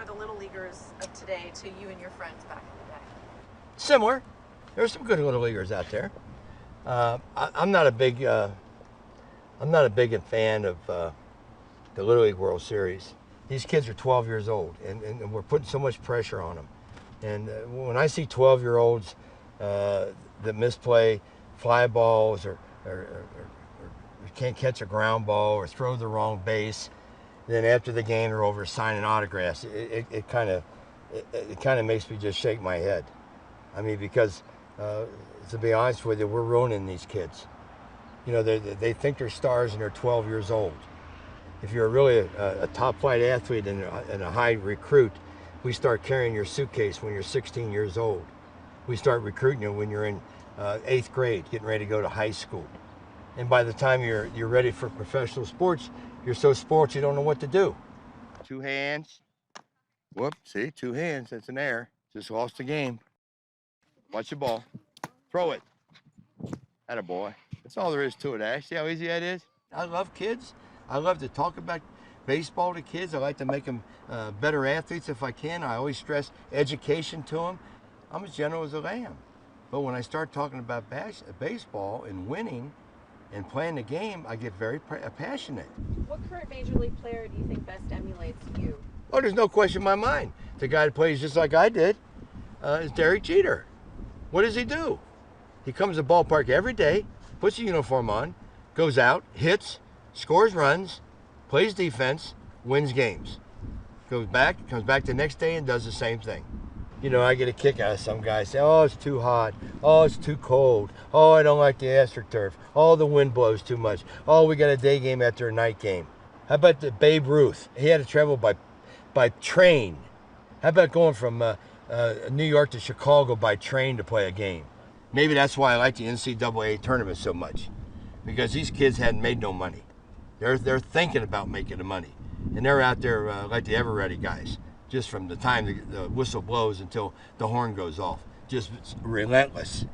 the Little Leaguers of today to you and your friends back in the day? Similar. There's some good Little Leaguers out there. I'm not a big fan of the Little League World Series. These kids are 12 years old, and we're putting so much pressure on them. And when I see 12-year-olds that misplay fly balls or can't catch a ground ball or throw the wrong base, then after the game they're over signing autographs, it kind of makes me just shake my head. I mean, because to be honest with you, we're ruining these kids. You know, they think they're stars and they're 12 years old. If you're really a top flight athlete and a high recruit, we start carrying your suitcase when you're 16 years old. We start recruiting you when you're in 8th grade, getting ready to go to high school. And by the time you're ready for professional sports, you're so spoiled you don't know what to do. 2 hands. Whoop, see, 2 hands, that's an error. Just lost the game. Watch the ball. Throw it. Atta boy. That's all there is to it, Ash. See how easy that is? I love kids. I love to talk about baseball to kids. I like to make them better athletes if I can. I always stress education to them. I'm as gentle as a lamb. But when I start talking about baseball and winning and playing the game, I get very passionate. What current Major League player do you think best emulates you? Oh, there's no question in my mind. The guy that plays just like I did is Derek Jeter. What does he do? He comes to the ballpark every day, puts a uniform on, goes out, hits, scores runs, plays defense, wins games. Comes back the next day and does the same thing. You know, I get a kick out of some guys say, oh, it's too hot. Oh, it's too cold. Oh, I don't like the AstroTurf. Oh, the wind blows too much. Oh, we got a day game after a night game. How about the Babe Ruth? He had to travel by train. How about going from New York to Chicago by train to play a game? Maybe that's why I like the NCAA tournament so much, because these kids hadn't made no money. They're thinking about making the money, and they're out there like the ever-ready guys, just from the time the whistle blows until the horn goes off, just relentless.